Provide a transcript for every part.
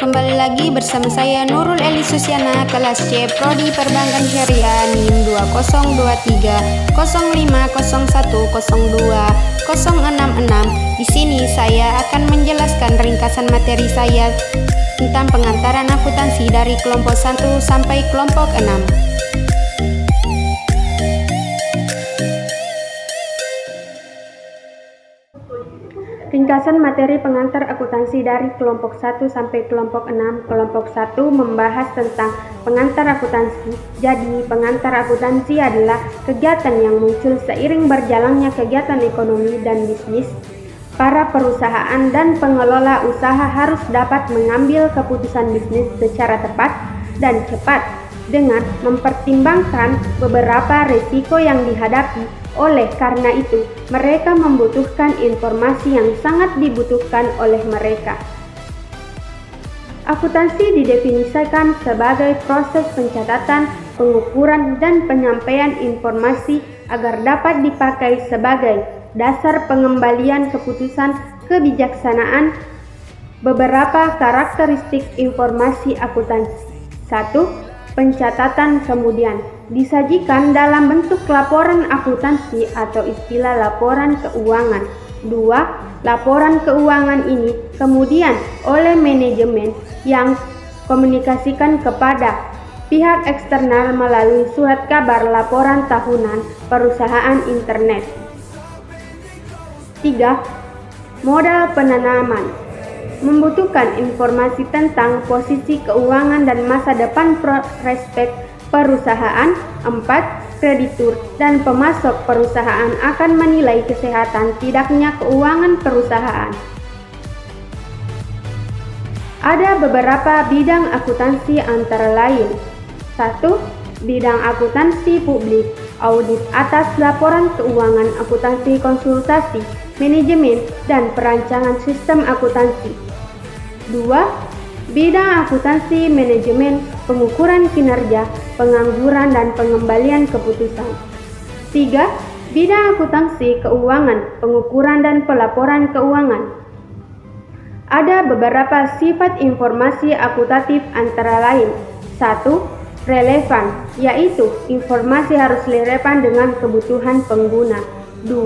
kembali lagi bersama saya Nurul Eli Susiana, kelas C Prodi Perbankan Syariah NIM 2023 050102 066. Di sini saya akan menjelaskan ringkasan materi saya tentang pengantaran akuntansi dari kelompok 1 sampai kelompok 6. Ringkasan materi pengantar akuntansi dari kelompok 1 sampai kelompok 6. Kelompok 1 membahas tentang pengantar akuntansi. Jadi, pengantar akuntansi adalah kegiatan yang muncul seiring berjalannya kegiatan ekonomi dan bisnis. Para perusahaan dan pengelola usaha harus dapat mengambil keputusan bisnis secara tepat dan cepat dengan mempertimbangkan beberapa risiko yang dihadapi. Oleh karena itu, mereka membutuhkan informasi yang sangat dibutuhkan oleh mereka. Akuntansi didefinisikan sebagai proses pencatatan, pengukuran, dan penyampaian informasi agar dapat dipakai sebagai dasar pengembalian keputusan kebijaksanaan. Beberapa karakteristik informasi akuntansi. 1. Pencatatan kemudian disajikan dalam bentuk laporan akuntansi atau istilah laporan keuangan. 2. Laporan keuangan ini kemudian oleh manajemen yang komunikasikan kepada pihak eksternal melalui surat kabar laporan tahunan perusahaan internet. 3. Modal penanaman membutuhkan informasi tentang posisi keuangan dan masa depan prospek perusahaan. 4. Kreditur dan pemasok perusahaan akan menilai kesehatan tidaknya keuangan perusahaan. Ada beberapa bidang akuntansi antara lain. 1. Bidang akuntansi publik, audit atas laporan keuangan, akuntansi konsultasi, manajemen, dan perancangan sistem akuntansi. 2. Bidang akuntansi manajemen, pengukuran kinerja, pengangguran, dan pengembalian keputusan. 3. Bidang akuntansi keuangan, pengukuran dan pelaporan keuangan. Ada beberapa sifat informasi akuntatif antara lain. 1. Relevan, yaitu informasi harus relevan dengan kebutuhan pengguna. 2.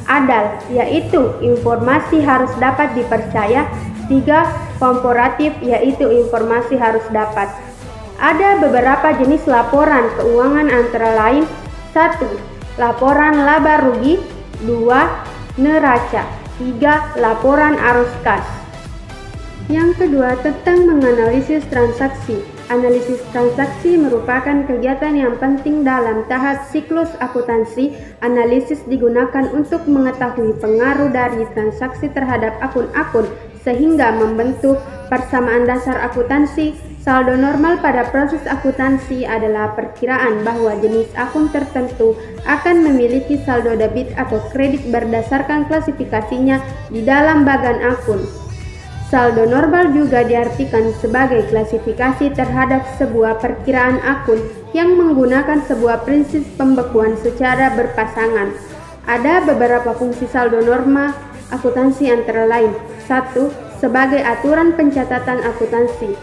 Adal, yaitu informasi harus dapat dipercaya. 3. Komparatif, yaitu informasi harus dapat. Ada beberapa jenis laporan keuangan antara lain. 1. Laporan laba rugi. 2. Neraca. 3. Laporan arus kas. Yang kedua, tentang menganalisis transaksi. Analisis transaksi merupakan kegiatan yang penting dalam tahap siklus akuntansi. Analisis digunakan untuk mengetahui pengaruh dari transaksi terhadap akun-akun sehingga membentuk persamaan dasar akuntansi. Saldo normal pada proses akuntansi adalah perkiraan bahwa jenis akun tertentu akan memiliki saldo debit atau kredit berdasarkan klasifikasinya di dalam bagan akun. Saldo normal juga diartikan sebagai klasifikasi terhadap sebuah perkiraan akun yang menggunakan sebuah prinsip pembekuan secara berpasangan. Ada beberapa fungsi saldo normal akuntansi antara lain. 1. Sebagai aturan pencatatan akuntansi,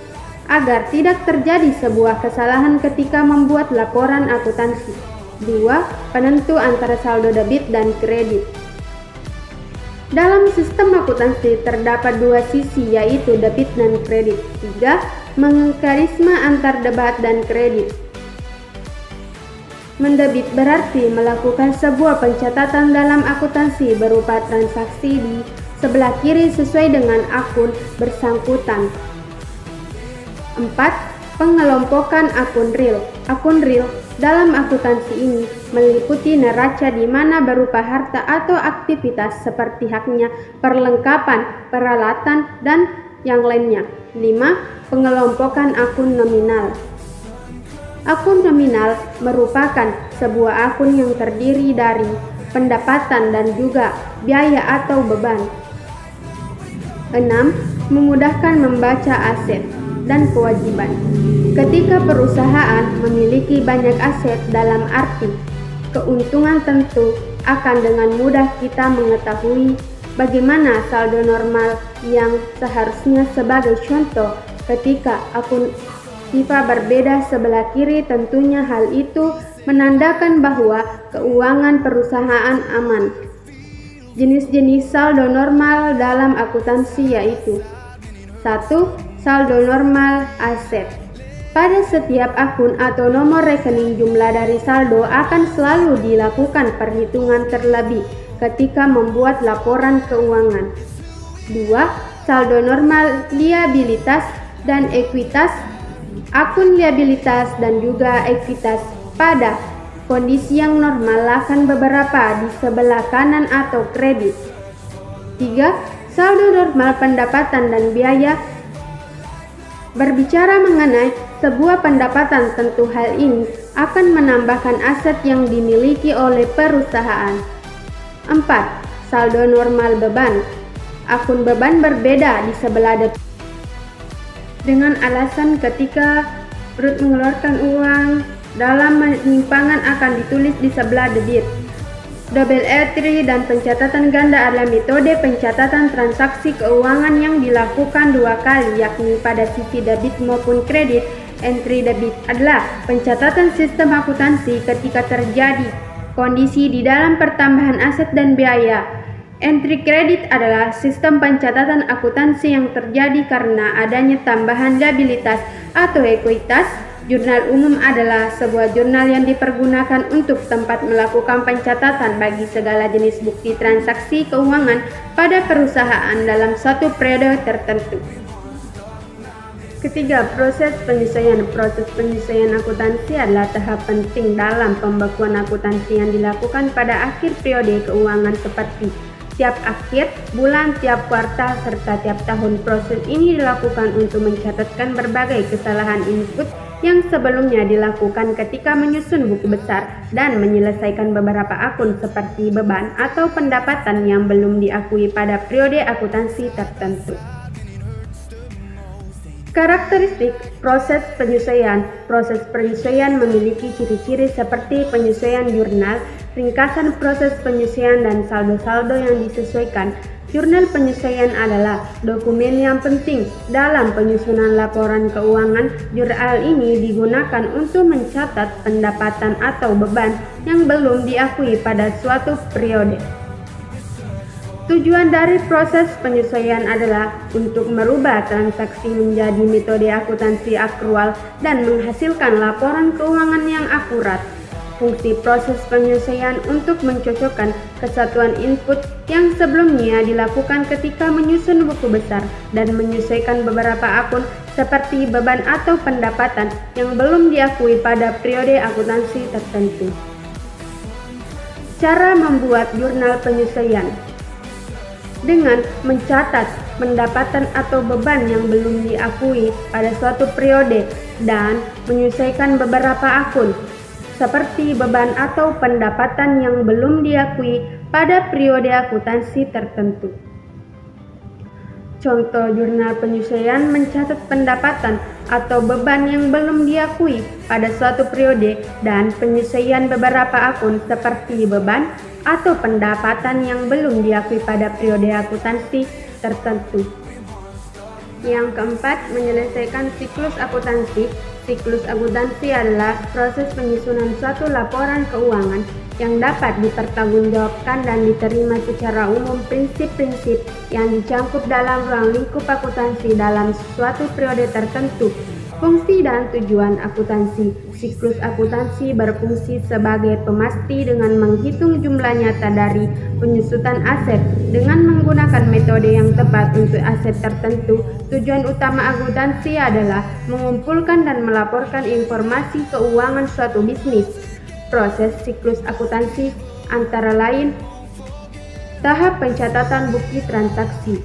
agar tidak terjadi sebuah kesalahan ketika membuat laporan akuntansi. 2. Penentu antara saldo debit dan kredit. Dalam sistem akuntansi terdapat dua sisi, yaitu debit dan kredit. 3. Mekanisme antar debit dan kredit. Mendebit berarti melakukan sebuah pencatatan dalam akuntansi berupa transaksi di sebelah kiri sesuai dengan akun bersangkutan. 4. Pengelompokan akun real. Akun real dalam akuntansi ini meliputi neraca di mana berupa harta atau aktivitas seperti haknya, perlengkapan, peralatan, dan yang lainnya. 5. Pengelompokan akun nominal. Akun nominal merupakan sebuah akun yang terdiri dari pendapatan dan juga biaya atau beban. 6. Memudahkan membaca aset dan kewajiban. Ketika perusahaan memiliki banyak aset, dalam arti keuntungan tentu, akan dengan mudah kita mengetahui bagaimana saldo normal yang seharusnya. Sebagai contoh, Ketika akun Siva berbeda sebelah kiri, tentunya hal itu menandakan bahwa keuangan perusahaan aman. Jenis-jenis saldo normal dalam akuntansi yaitu 1. Saldo normal aset. Pada setiap akun atau nomor rekening, jumlah dari saldo akan selalu dilakukan perhitungan terlebih ketika membuat laporan keuangan. 2. Saldo normal liabilitas dan ekuitas. Akun liabilitas dan juga ekuitas pada kondisi yang normal akan beberapa di sebelah kanan atau kredit. 3. Saldo normal pendapatan dan biaya. Berbicara mengenai sebuah pendapatan, tentu hal ini akan menambahkan aset yang dimiliki oleh perusahaan. 4. Saldo normal beban. Akun beban berbeda di sebelah depan dengan alasan ketika perut mengeluarkan uang dalam penyimpangan akan ditulis di sebelah debit. Double entry dan pencatatan ganda adalah metode pencatatan transaksi keuangan yang dilakukan dua kali, yakni pada sisi debit maupun kredit. Entry debit adalah pencatatan sistem akuntansi ketika terjadi kondisi di dalam pertambahan aset dan biaya. Entry kredit adalah sistem pencatatan akuntansi yang terjadi karena adanya tambahan liabilitas atau ekuitas. Jurnal umum adalah sebuah jurnal yang dipergunakan untuk tempat melakukan pencatatan bagi segala jenis bukti transaksi keuangan pada perusahaan dalam satu periode tertentu. Ketiga, proses penyesuaian. Proses penyesuaian akuntansi adalah tahap penting dalam pembekuan akuntansi yang dilakukan pada akhir periode keuangan seperti tiap akhir bulan, tiap kuartal, serta tiap tahun. Proses ini dilakukan untuk mencatatkan berbagai kesalahan input yang sebelumnya dilakukan ketika menyusun buku besar dan menyelesaikan beberapa akun seperti beban atau pendapatan yang belum diakui pada periode akuntansi tertentu. Karakteristik proses penyesuaian. Proses penyesuaian memiliki ciri-ciri seperti penyesuaian jurnal, ringkasan proses penyesuaian, dan saldo-saldo yang disesuaikan. Jurnal penyesuaian adalah dokumen yang penting dalam penyusunan laporan keuangan. Jurnal ini digunakan untuk mencatat pendapatan atau beban yang belum diakui pada suatu periode. Tujuan dari proses penyesuaian adalah untuk merubah transaksi menjadi metode akuntansi akrual dan menghasilkan laporan keuangan yang akurat. Fungsi proses penyesuaian untuk mencocokkan kesatuan input yang sebelumnya dilakukan ketika menyusun buku besar dan menyesuaikan beberapa akun seperti beban atau pendapatan yang belum diakui pada periode akuntansi tertentu. Cara membuat jurnal penyesuaian. Dengan mencatat pendapatan atau beban yang belum diakui pada suatu periode dan menyesuaikan beberapa akun seperti beban atau pendapatan yang belum diakui pada periode akuntansi tertentu. Contoh jurnal penyesuaian mencatat pendapatan atau beban yang belum diakui pada suatu periode dan penyesuaian beberapa akun seperti beban atau pendapatan yang belum diakui pada periode akuntansi tertentu. Yang keempat, menyelesaikan siklus akuntansi. Siklus akuntansi adalah proses penyusunan suatu laporan keuangan yang dapat dipertanggungjawabkan dan diterima secara umum. Prinsip-prinsip yang dicangkup dalam ruang lingkup akuntansi dalam suatu periode tertentu. Fungsi dan tujuan akuntansi. Siklus akuntansi berfungsi sebagai pemasti dengan menghitung jumlah nyata dari penyusutan aset dengan menggunakan metode yang tepat untuk aset tertentu. Tujuan utama akuntansi adalah mengumpulkan dan melaporkan informasi keuangan suatu bisnis. Proses siklus akuntansi antara lain: tahap pencatatan bukti transaksi,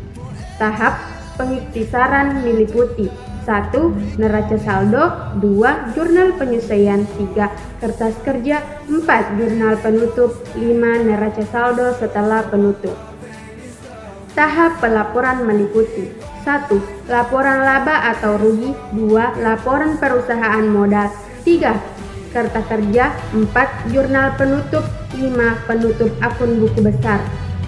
tahap pengiktisaran meliputi 1. Neraca saldo, 2. Jurnal penyesuaian, 3. Kertas kerja, 4. Jurnal penutup, 5. Neraca saldo setelah penutup. Tahap pelaporan meliputi 1. Laporan laba atau rugi, 2. Laporan perusahaan modal, 3. Kertas kerja, 4. Jurnal penutup, 5. Penutup akun buku besar.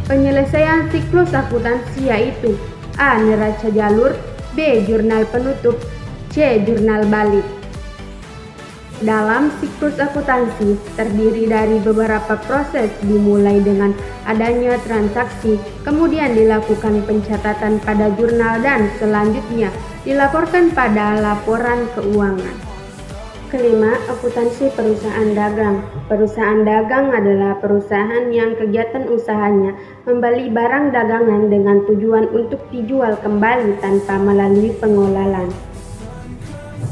Penyelesaian siklus akuntansi yaitu A. Neraca jalur, B. Jurnal penutup, C. Jurnal balik. Dalam siklus akuntansi terdiri dari beberapa proses, dimulai dengan adanya transaksi, kemudian dilakukan pencatatan pada jurnal dan selanjutnya dilaporkan pada laporan keuangan. Kelima, akuntansi perusahaan dagang. Perusahaan dagang adalah perusahaan yang kegiatan usahanya membeli barang dagangan dengan tujuan untuk dijual kembali tanpa melalui pengolahan.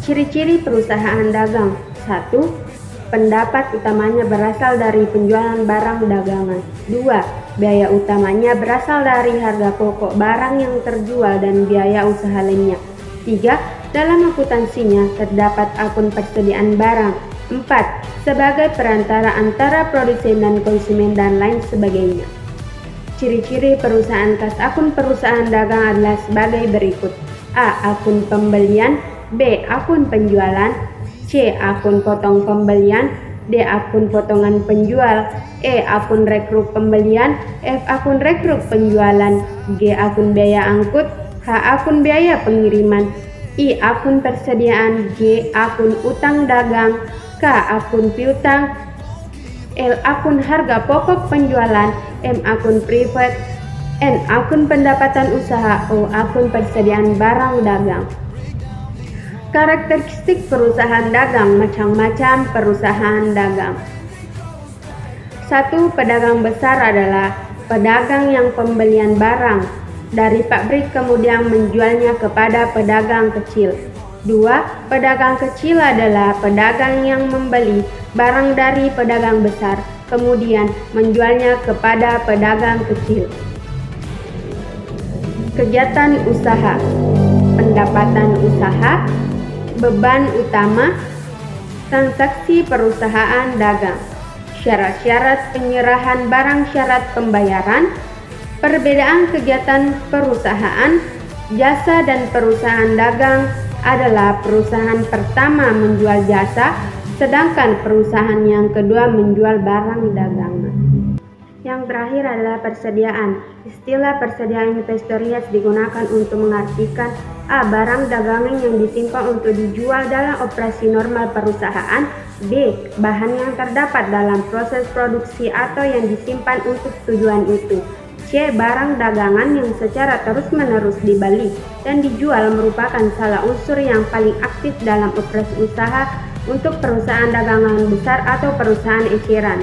Ciri-ciri perusahaan dagang. 1. Pendapat utamanya berasal dari penjualan barang dagangan. 2. Biaya utamanya berasal dari harga pokok barang yang terjual dan biaya usaha lainnya. 3. Dalam akuntansinya terdapat akun persediaan barang. 4. Sebagai perantara antara produsen dan konsumen dan lain sebagainya. Ciri-ciri perusahaan kas akun perusahaan dagang adalah sebagai berikut. A. Akun pembelian. B. Akun penjualan. C. Akun potong pembelian. D. Akun potongan penjual. E. Akun rekrut pembelian. F. Akun rekrut penjualan. G. Akun biaya angkut. H. Akun biaya pengiriman. I. Akun persediaan. J. Akun utang dagang. K. Akun piutang. L. Akun harga pokok penjualan. M. Akun privat. N. Akun pendapatan usaha. O. Akun persediaan barang dagang. Karakteristik perusahaan dagang. Macam-macam perusahaan dagang. 1. Pedagang besar adalah pedagang yang pembelian barang dari pabrik kemudian menjualnya kepada pedagang kecil. 2. Pedagang kecil adalah pedagang yang membeli barang dari pedagang besar kemudian menjualnya kepada pedagang kecil. Kegiatan usaha. Pendapatan usaha, beban utama, transaksi perusahaan dagang, syarat-syarat penyerahan barang, syarat pembayaran, perbedaan kegiatan perusahaan. Jasa dan perusahaan dagang adalah perusahaan pertama menjual jasa, sedangkan perusahaan yang kedua menjual barang dagangan. Yang terakhir adalah persediaan. Istilah persediaan investorias digunakan untuk mengartikan A. Barang dagangan yang disimpan untuk dijual dalam operasi normal perusahaan. B. Bahan yang terdapat dalam proses produksi atau yang disimpan untuk tujuan itu. C. Barang dagangan yang secara terus-menerus dibeli dan dijual merupakan salah unsur yang paling aktif dalam operasi usaha untuk perusahaan dagangan besar atau perusahaan eceran.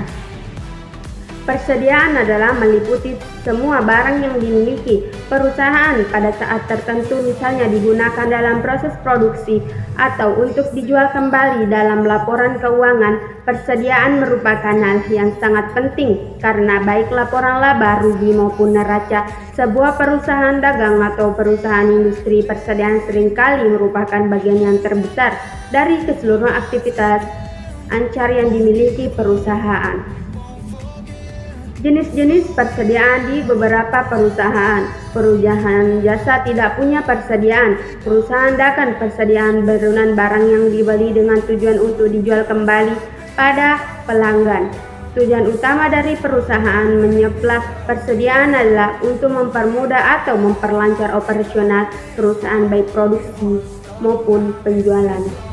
Persediaan adalah meliputi semua barang yang dimiliki perusahaan pada saat tertentu, misalnya digunakan dalam proses produksi atau untuk dijual kembali dalam laporan keuangan. Persediaan merupakan hal yang sangat penting karena baik laporan laba, rugi maupun neraca sebuah perusahaan dagang atau perusahaan industri, persediaan seringkali merupakan bagian yang terbesar dari keseluruhan aktivitas ancar yang dimiliki perusahaan. Jenis-jenis persediaan di beberapa perusahaan. Perusahaan jasa tidak punya persediaan. Perusahaan dagang persediaan berulang barang yang dibeli dengan tujuan untuk dijual kembali pada pelanggan. Tujuan utama dari perusahaan menyuplai persediaan adalah untuk mempermudah atau memperlancar operasional perusahaan baik produksi maupun penjualan.